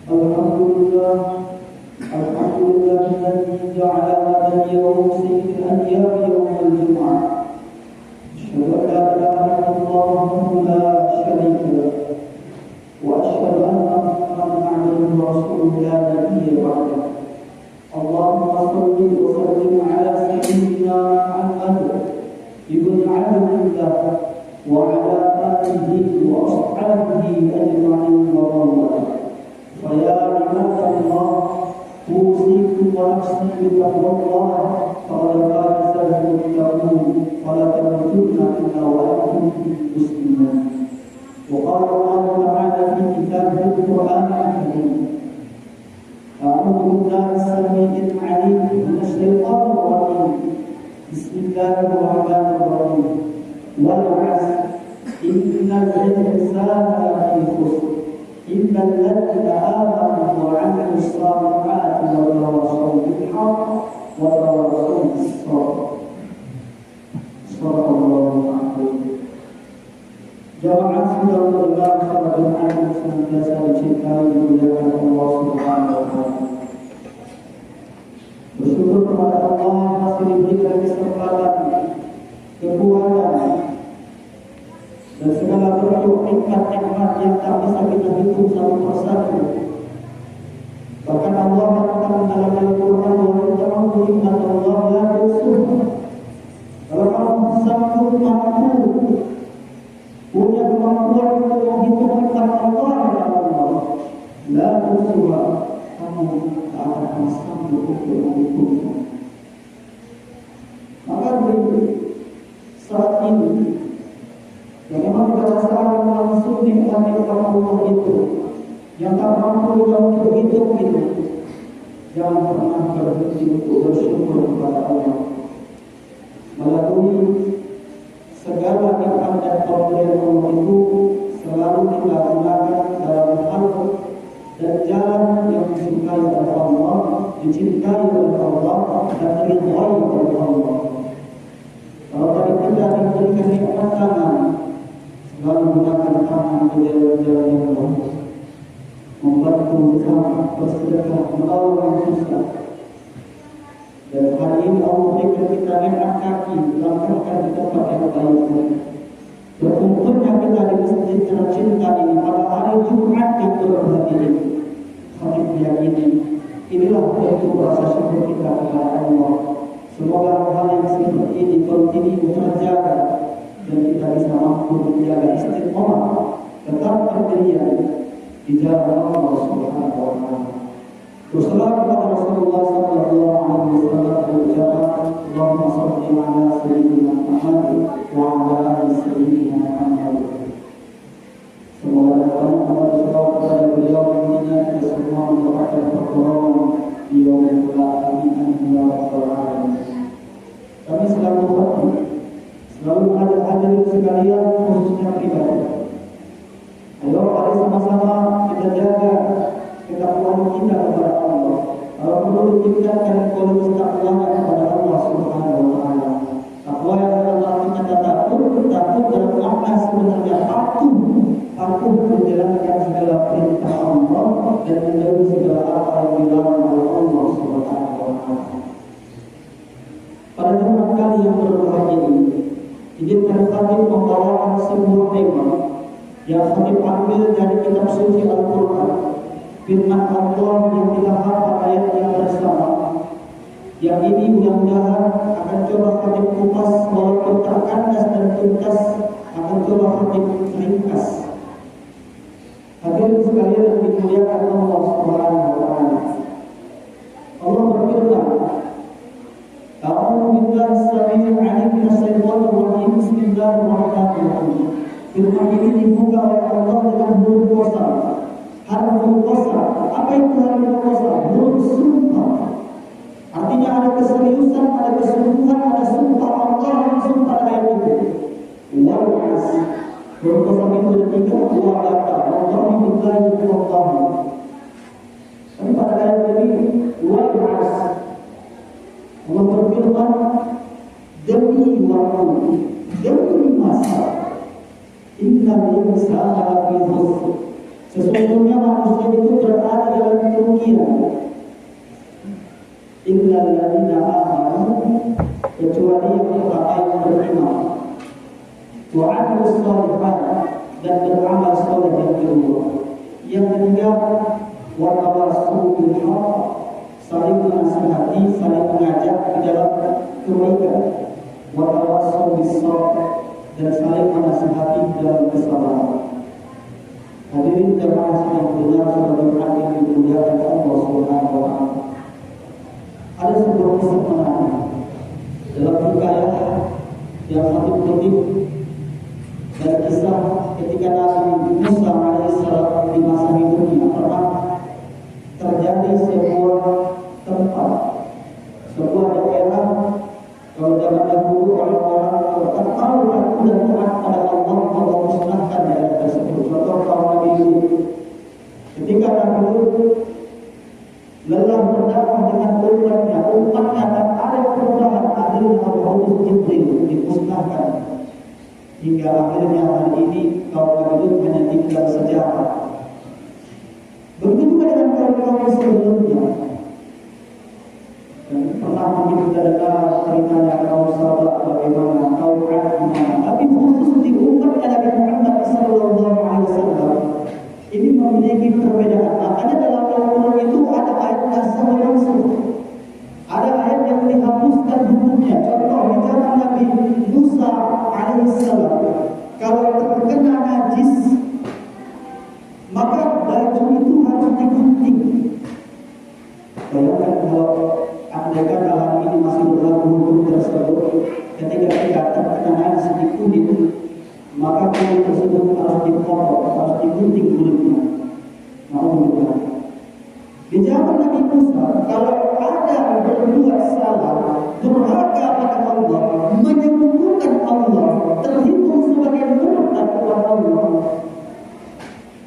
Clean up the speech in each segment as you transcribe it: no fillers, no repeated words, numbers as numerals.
Alhamdulillah, alhamdulillahilladzi ja'ala hadha al-yawm sayyidil ayyam yawmal jum'ah. Asyhadu an la ilaha illallah wahdahu la syarika lah wa asyhadu anna Muhammadan 'abduhu wa rasuluhu la nabiyya ba'dahu. Allahumma shalli wa sallim 'ala sayyidina Muhammad ibn 'Abdillah wa 'ala alihi wa ashabihi ajma'in wa ba'd. فيا عباد الله أوصيكم ونفسي بتقوى الله فقد فاز المتقون ولا تموتن إلا وأنتم مسلمون. وقال الله تعالى في كتابه القرآن الكريم: أعوذ بالله السميع العليم من الشيطان الرجيم بسم الله الرحمن الرحيم والعصر إن الإنسان لفي خسر إلا الذين آمنوا وعملوا الصالحات وتواصوا بالحق وتواصوا بالصبر. صدق الله العظيم. Jamaah sudah mendengar sahabat yang senantiasa dicintai dimuliakan Allah Subhanahu wa taala. Bersyukur kepada Allah masih diberikan kesempatan, kekuatan dan segala bentuk nikmat-nikmat yang tak bisa kita hitung satu persatu. Bahkan Allah katakan dalam Al-Quran, wa ta'ala nikmat Allah la tuhsuha. Kalau kamu sanggup mampu punya kemampuan untuk menghitung nikmat Allah, la tuhsuha, kamu tak akan sanggup untuk menghitungnya. Maka saat ini yang memang berdasarkan langsung nikmat Allah itu, yang tak mampu untuk hidup itu, jangan pernah berhenti untuk bersyukur kepada Allah. Melalui segala nikmat dan pemberian Allah itu selalu kita gunakan dalam hal dan jalan yang disukai oleh Allah, dicintai oleh Allah, dan diridhai oleh Allah. Kalau tadi kita diberikan nikmat tangan, lalu gunakan tangan ke jalan-jalan yang bagus, membantu bersama, bersedekah, menolong yang susah. Dan hari ini Allah berikan kita nikmat kaki, langkahkan di tempat yang baik. Berkumpulnya kita di masjid tercinta ini pada hari Jumat yang berbahagia ini. Kami meyakini inilah bentuk rasa syukur kita kepada Allah. Semoga hal yang seperti ini continue terjaga dan kita bisa mampu menjaga istiqomah tetap berdiri di jalan Allah Subhanahu wa taala. Bersalawat kepada Rasulullah sallallahu alaihi wasallam berucap, Allahumma shalli ala sayyidina Muhammad wa ala ali sayyidina Muhammad. Semoga Allah bersalawat kepada beliau dan kita semua mendapatkan pertolongan di yaumul akhir ya rabbal alamin. Kami selalu berdoa selalu mengajak hadirin sekalian, khususnya pribadi. Ayo mari sama-sama kita jaga ketakwaan kita kepada Allah. Kalau perlu ditingkatkan kualitas takwa kepada Allah Subhanahu wa taala. Takwa yang Allah kita takut dalam makna sebenarnya patuh menjalankan segala perintah Allah dan menjauhi segala apa yang dilarang oleh Allah Subhanahu wa taala. Pada Jumat kali yang berbahagia ini Khatib membawakan sebuah tema yang Khatib ambil dari kitab suci Al-Quran, firman Allah yang kita hafal ayat yang bersama. Yang ini mudah-mudahan akan coba Khatib kupas, walaupun tak kandas dan tuntas, akan coba Khatib ringkas. Hadirin sekalian yang dimuliakan Allah Subhanahu wa taala. Allah berfirman, A'udzu billahi as-sami'il 'alim minas syaitonir rajim. Bismillahirrahmanirrahim. Firman ini dibuka oleh Allah dengan huruf qasam. Harful qasam. Apa itu harful qasam? Huruf sumpah. Artinya ada keseriusan, ada kesungguhan, ada sumpah Allah yang sumpah ayat itu. Wal 'asr. Huruf qasam itu ada tiga, dua kata. Wallahi billahi wallahi. Tapi pada ayat ini wal 'asr. Allah berfirman, demi waktu, demi masa, innal insana lafi khusr. Sesungguhnya manusia itu berada alladzina amanu, kecuali orang yang beriman. Wa 'amilus shalihat, dan beramal saleh yang kedua. Yang ketiga, wa tawassaw bil haqq, saling menasihati, saling mengajak ke dalam kebaikan. Wa tawassaw bis sabr, dan saling menasihati dalam kesabaran. Hadirin jemaah yang benar sebagai hadirin yang dimuliakan Allah Subhanahu wa taala. Ada sebuah kisah menarik dalam hikayat yang satu kutip dari kisah ketika Nabi Musa alaihissalam di masa hidupnya pernah terjadi sebuah tempat, sebuah daerah. Kalau zaman dahulu orang-orang tahu aku dan taat pada Allah, Allah musnahkan daerah tersebut. Contoh kaum Nabi Lut. Ketika Nabi Lut lelah berdakwah dengan umatnya tak ada perubahan, akhirnya Allah Jibril dimusnahkan. Hingga akhirnya hari ini kaum Nabi Lut hanya tinggal sejarah. Begitu juga dengan kaum sebelumnya. Dan pernah kita dengar ceritanya kaum Sabah bagaimana kaum Ad, tapi khusus di umat Nabi Muhammad SAW ini memiliki perbedaan. Makanya dalam Al-Quran itu ada ayat nasakh langsung, ada ayat yang dihapuskan hukumnya. Contoh di zaman Nabi Musa alaihissalam, kalau terkena najis maka baju itu harus digunting. Bayangkan kalau andaikan dalam ini masih berlaku hukum tersebut, ketika kita terkena najis di kulit, maka kulit tersebut harus dipotong, harus digunting kulitnya. Alhamdulillah. Di zaman Nabi Musa, kalau ada berbuat salah, durhaka pada Allah, menyekutukan Allah, terhitung sebagai murtad kepada Allah,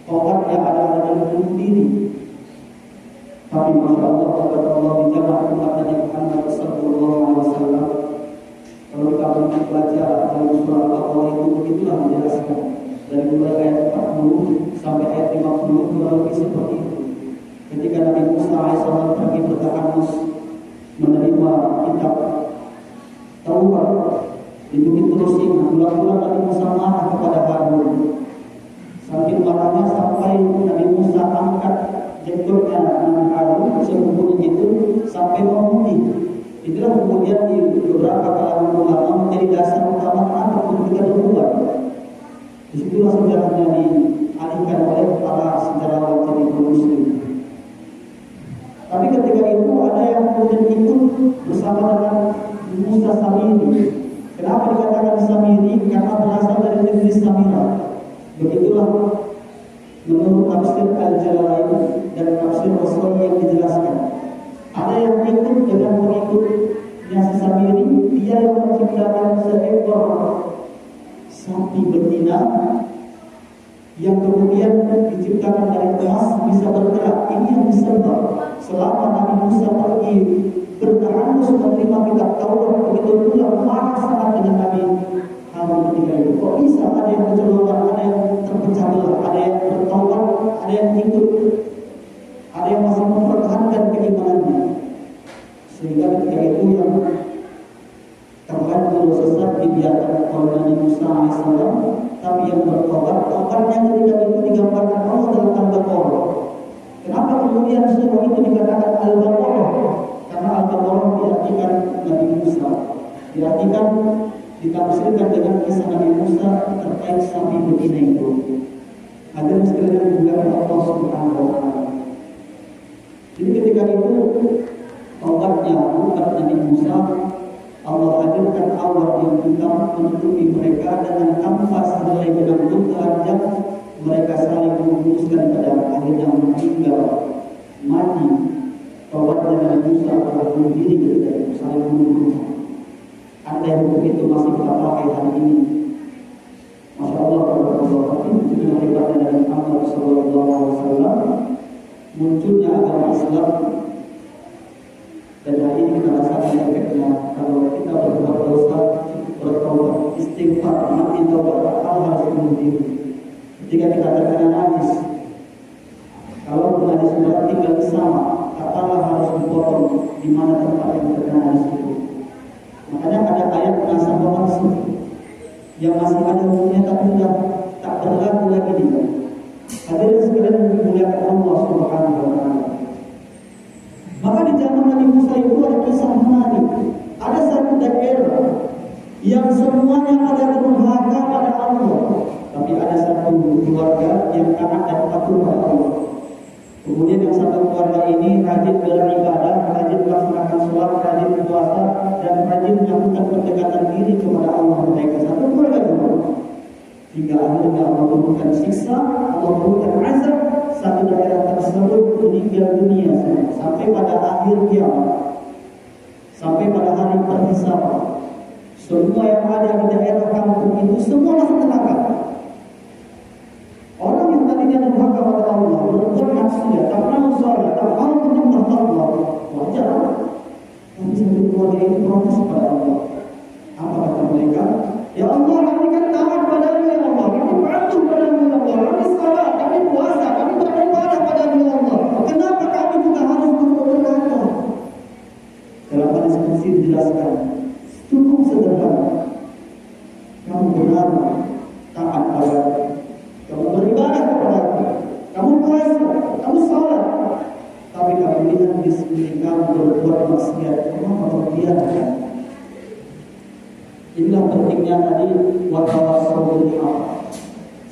obatnya adalah dengan bunuh diri. Tapi masya Allah, kepada Allah di zaman umat Nabi Muhammad SAW, kalau kita membaca dalam surah Al-Baqarah itu begitulah menjelaskan dari mulai ayat 40 sampai ayat 50 kurang lebih seperti itu. Ketika Nabi Musa AS pergi bertahanus menerima kitab Taurat di Bukit Turusin, bulan-bulan Nabi Musa marah kepada Harun. Saking marahnya sampai Nabi Musa angkat jenggotnya Nabi Harun sepupunya itu sampai memutih. Itulah kemudian di beberapa kalangan ulama menjadi dasar utama kenapa kita berbuat. Disitulah sejarahnya dialihkan oleh para sejarawan jadi muslim. Tapi ketika itu ada yang kemudian ikut bersama dengan Musa Samiri. Kenapa dikatakan Samiri? Karena berasal dari negeri Samira. Begitulah menurut tafsir Al-Jalalain dan tafsir Rasul yang dijelaskan. Ada yang ikut dengan pengikutnya Samiri, dia yang menciptakan seekor sapi betina yang kemudian diciptakan dari emas bisa bergerak. Ini yang disembah. Selama Nabi Musa pergi bertahanus menerima kitab Taurat, begitu pula marah sangat dengan Nabi Harun ketika itu. Kok bisa ada yang kecolongan, ada yang terpecah belah, ada yang bertaubat, ada yang ikut, ada yang masih mempertahankan keimanannya. Sehingga ketika itu yang terlanjur sesat dibiarkan oleh Nabi Musa AS, tapi yang bertobat, tobatnya ketika itu digambarkan Allah dalam Al-Baqarah. Kenapa kemudian surah itu dikatakan Al-Baqarah? Karena Al-Baqarah diartikan Nabi Musa, diartikan ditafsirkan dengan kisah Nabi Musa terkait sapi betina itu. Agar sekalian dimuliakan Allah Subhanahu wa taala. Jadi ketika itu tobatnya bukan Nabi Musa, Allah hadirkan awal yang hitam menutupi mereka dengan tanpa sehelai benang pun telanjang. Mereka saling memutuskan pada akhirnya meninggal mati. Tobatnya Nabi Musa adalah bunuh diri ketika itu, saling membunuh. Andai hukum itu masih kita pakai hari ini, masya Allah, munculnya hebatnya Nabi Muhammad SAW, munculnya agama Islam. Dan hari ini kita rasakan efeknya. Kalau kita berbuat dosa, bertobat, istighfar, mati tobat, harus bunuh diri. Ketika kita terkena najis, kalau najis sudah tinggal di sama, katalah harus dipotong di mana tempat yang yang taat dan patuh pada Allah. Kemudian yang satu keluarga ini rajin beribadah, rajin melaksanakan sholat, rajin berpuasa, dan rajin melakukan pendekatan diri kepada Allah. Mereka satu keluarga juga. Hingga akhirnya Allah turunkan siksa, Allah turunkan azab, satu daerah tersebut meninggal dunia sampai pada akhir kiamat, sampai pada hari terhisab. Semua yang ada di daerah kampung itu semua masuk neraka. Orang yang tadinya durhaka kepada Allah, berbuat maksiat, tak mau sholat, tak mau menyembah Allah, wajar. Tapi satu keluarga itu protes kepada Allah. Apa kata mereka? Ya Allah, kami kan taat padamu ya Allah, kami patuh padamu ya Allah, kami salat, kami puasa, kami beribadah padamu ya Allah. Kenapa kami juga harus masuk neraka? Dalam hadis qudsi dijelaskan, cukup sederhana. Kamu benar taat padamu, kamu beribadah kepadaku, kamu puasa, kamu salat, tapi kamu lihat di sekeliling kamu berbuat maksiat, kamu membiarkan. Inilah pentingnya tadi watawassaw bil haqq,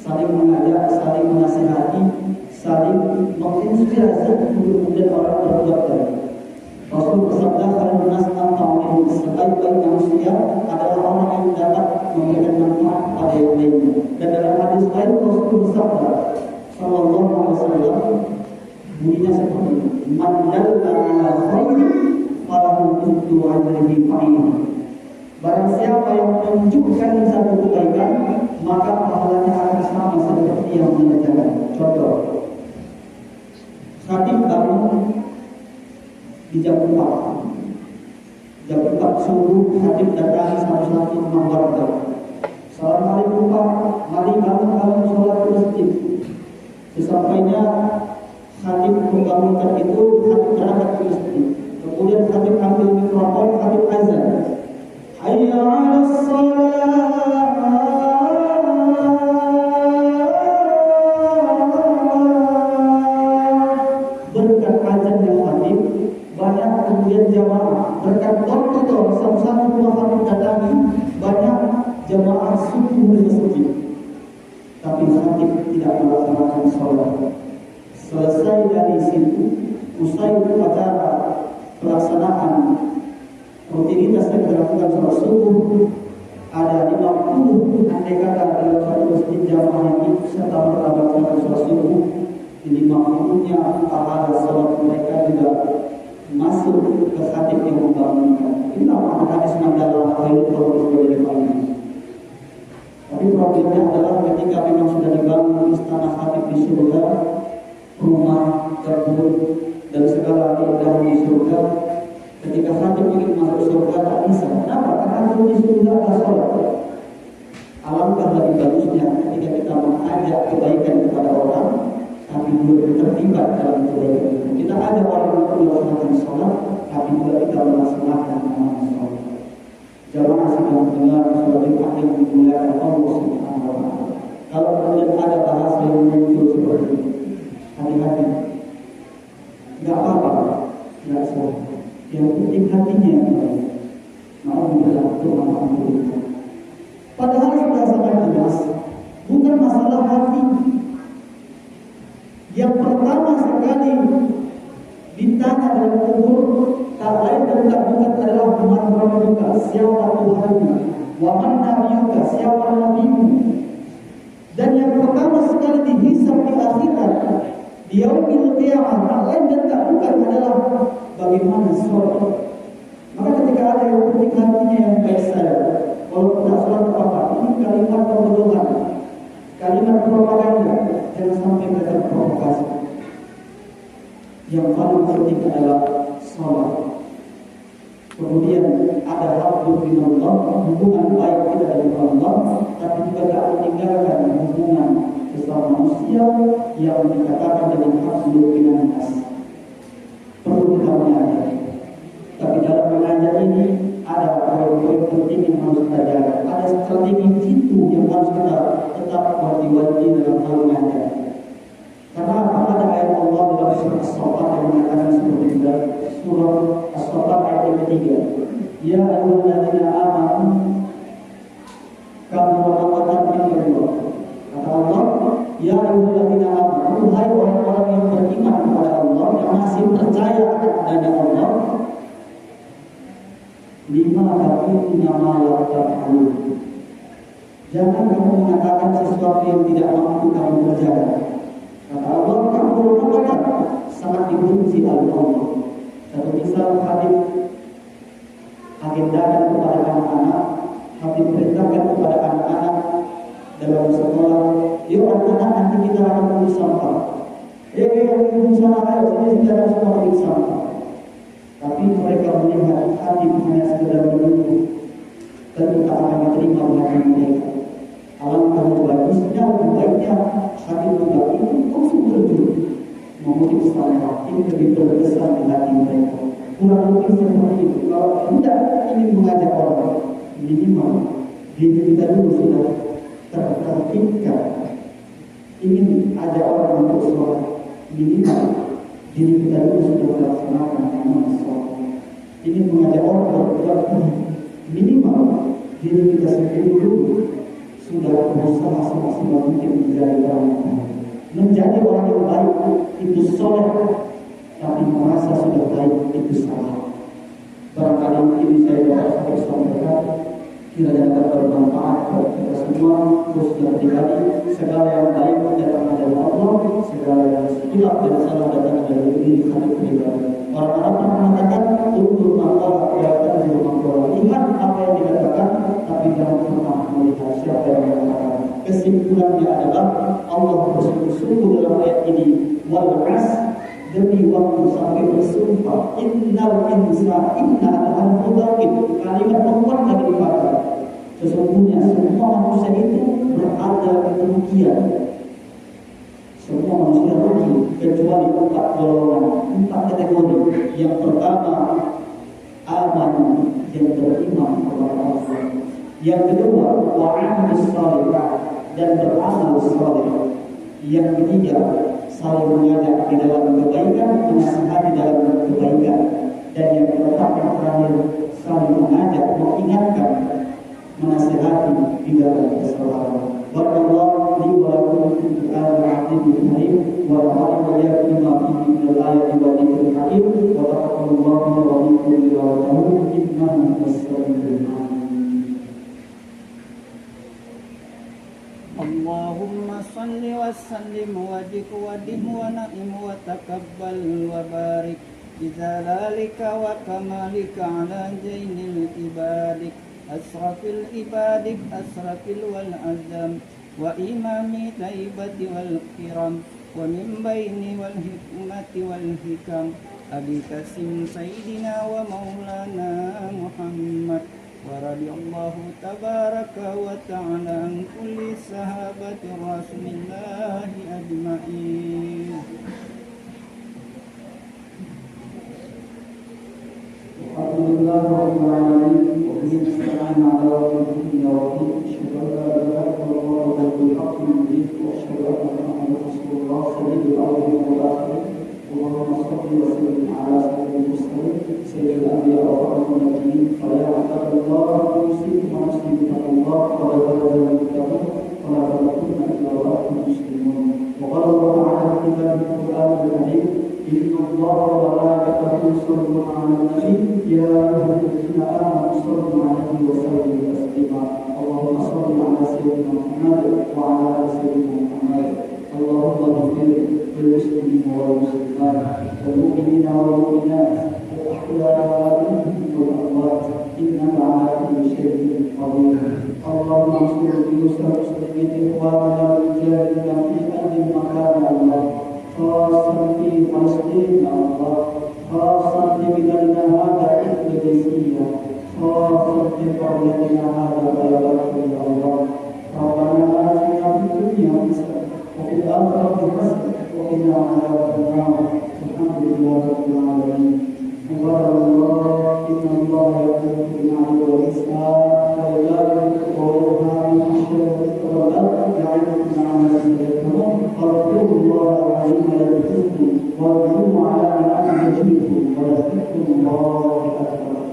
saling mengajak, saling menasihati, saling menginspirasi untuk kemudian orang berbuat baik. Rasul bersabda, "Khairun nas anfa'uhum", sebaik-baik manusia adalah orang yang dapat memberikan manfaat pada yang lainnya. Dan dalam hadis lain Rasul bersabda, sallallahu alaihi wasallam, bunyinya seperti ini, "Man dalla 'ala khairin falahu mithlu ajrihi fa'il." Barang siapa yang menunjukkan satu kebaikan, maka pahalanya akan sama seperti yang mengerjakan. Contoh, khatib bangun di jam 4. Jam 4 subuh khatib datangi satu-satu rumah warga. Assalamualaikum Pak, mari bangun sholat di masjid. Sesampainya khatib membangunkan itu, khatib berangkat ke masjid. Kemudian khatib ambil mikrofon, khatib azan. Hayya 'alas shalah. Berkat azan yang khatib, banyak kemudian jamaah. Berkat door-to-door, satu-satu rumah khatib datangi, banyak jamaah subuh di masjid. Tapi khatib tidak melaksanakan sholat. Selesai dari situ, usai upacara pelaksanaan rutinitas yang dilakukan sholat subuh, ada 50 andai kata dalam satu masjid jamaah yang ikut serta melaksanakan sholat subuh, di 50-nya pahala sholat mereka juga masuk ke khatib yang membangunkan. Inilah makna hadis dalam Al-Qayyum dari Al-Qayyum. Tapi problemnya adalah ketika memang sudah dibangun istana khatib di surga, rumah, kebun, dan segala keindahan di surga, ketika khatib ingin masuk surga tak bisa. Kenapa? Karena di surga ada sholat. Alangkah lebih bagusnya ketika kita mengajak kebaikan kepada orang, tapi juga terlibat dalam kebaikan itu. Kita ada orang yang melaksanakan sholat, tapi juga kita melaksanakan amal sholat. Jamaah sedang mendengar sebagai akhir dimuliakan Allah Subhanahu wa Ta'ala. Kalau kemudian ada bahasa yang muncul seperti itu, hati-hati. Tidak apa-apa, tidak salah. Yang penting hatinya yang baik. Mau berlaku. Padahal sudah sangat jelas, bukan masalah hati. Yang pertama sekali ditanya dalam kubur, tak lain dan tak bukan adalah man rabbuka, siapa Tuhanmu, wa man nabiyuka, siapa nabimu. Dan yang pertama sekali dihisab di akhirat, di yaumil qiyamah, tak lain dan tak bukan adalah bagaimana sholat. Maka ketika ada yang penting hatinya yang baik saya, walaupun tak sholat apa-apa, ini kalimat pembodohan, kalimat propaganda, jangan sampai mereka provokasi. Yang paling penting adalah sholat. Kemudian ada hablum minallah, hubungan baik kita dengan Allah, tapi juga tak meninggalkan hubungan sesama manusia yang dikatakan dengan hablum minannas. Perlu kita menyadari. Tapi dalam mengajar ini ada poin-poin penting yang harus kita jaga. Ada strategi jitu yang harus kita tetap wanti-wanti dalam hal mengajar. Karena ada ayat Allah dalam surah As-Saffat yang mengatakan seperti itu, surah As-Saffat ayat yang ketiga. Ya ayyuhalladzina amanu kamu maqatan min Allah. Kata Allah, ya ayyuhalladzina ma la taf'alun. Jangan kamu mengatakan sesuatu yang tidak mampu kamu kerjakan. Kata Allah, kamu berkata sangat dibenci oleh Allah. Satu misal hadis agendakan kepada anak-anak, hadis perintahkan kepada anak-anak dalam sekolah, yuk anak-anak nanti kita akan mengambil sampah. Yang sana ayo sini kita semua ambil sampah. Tapi mereka melihat hadis hanya sekedar menunggu dan tak akan diterima oleh mereka. Alangkah bagusnya, lebih baiknya hati muda itu langsung terjun mengutip sampah. Ini lebih berkesan di hati mereka. Kurang lebih seperti itu. Kalau hendak ingin mengajak orang, minimal diri kita dulu sudah tertipkan. Ingin ajak orang untuk sholat, minimal diri kita dulu sudah melaksanakan amal sholat. Ingin mengajak orang berbuat baik, minimal diri kita sendiri dulu sudah berusaha semaksimal mungkin menjadi orang yang baik. Menjadi orang yang baik itu soleh, tapi merasa sudah baik itu salah. Barangkali ini saya dapat sampaikan, kiranya dapat bermanfaat bagi kita semua, khususnya pribadi. Segala yang baik datang dari Allah, segala yang hilaf dan salah datang dari diri hati pribadi. Orang-orang pernah mengatakan untuk Allah kelihatan di rumah Allah. Lihat apa yang dikatakan, tapi jangan pernah melihat siapa yang mengatakan. Kesimpulannya adalah Allah bersungguh-sungguh dalam ayat ini, wal 'asr, demi waktu sampai bersumpah, innal insana adalah mudzakkir. Kalimat penguat lagi dipakai. Sesungguhnya semua manusia itu berada di kerugian. Semua manusia rugi kecuali 4 golongan, 4 kategori. Yang pertama, aman, yang beriman kepada Allah. Yang kedua, wa'amilus shalihat, dan beramal saleh. Yang ketiga, saling mengajak di dalam kebaikan, menasihati dalam kebaikan. Dan yang keempat, yang terakhir, saling mengajak, mengingatkan, menasihati di dalam kesalahan. Barakallahu li wa lakum fil Qur'anil Karim wa nafa'ani wa iyyakum bima fihi minal ayati wa dzikril hakim wa taqabbalallahu wa minkum wa ta'ala innahu as-sami'ul 'alim. Allahumma salli wa sallim wa dik wa dim wa na'im wa takabbal wa barik bizalalika wa kamalika ala jainil ibadik asrafil ibadik asrafil wal azam wa imami taibati wal kiram wa min baini wal hikmati wal hikam abi kasim sayyidina wa maulana Muhammad wa radiyallahu tabaraka wa ta'ala an kulli sahabati rasulillahi ajma'in. Alhamdulillah rabbil alamin wa bihi nasta'inu ala umuri dunya wa din. Asyhadu an la ilaha illallah wahdahu la syarika lahu wa asyhadu anna Muhammadan rasulullah sayyidul awwalin wal akhirin. Allahumma shalli wa sallim ala sayyidil mursalin sayyidil anbiya wa khatamil nabiyyin. Fa ya abdallah usikum wa muslimin Allah wa la tazalun muttaqin wa la tamutunna illa wa antum muslimun. Wa qala Allah ta'ala fi kitabihil Qur'anil karim, inna Allaha wa malaikatahu yusalluna 'alan nabi ya ayyuhallazina amanu sallu 'alaihi wa sallimu taslima. Allahumma shalli 'ala sayyidina Muhammad wa 'ala ali sayyidina Muhammad. Allahumma ighfir lil muslimina wal muslimat wal mu'minina wal mu'minat wal ahya'i wal amwat innaka 'ala kulli shay'in qadir. Allahumma ansur muslimin ikhwanana wal mujahidin fi ayyi makan Allah, khasan fi Palestin ya Allah, khasan fi biladina hadha Indonesia, khasan fi qaryatina hadha Baladina ya Allah. Rabbana atina fid dunya hasanah wa fil akhirati hasanah wa qina adzabannar. Alhamdulillahi rabbil alamin. Subhanallah, inna Allaha ya'muru bil 'adli wal ihsan wa yanha 'anil ma'ruf wa ya'idukum la'allakum tadhakkarun. Qulillahu 'azima yadhkurkum wa 'ala ni'amihi yajidkum wa la takunu Allahu akbar.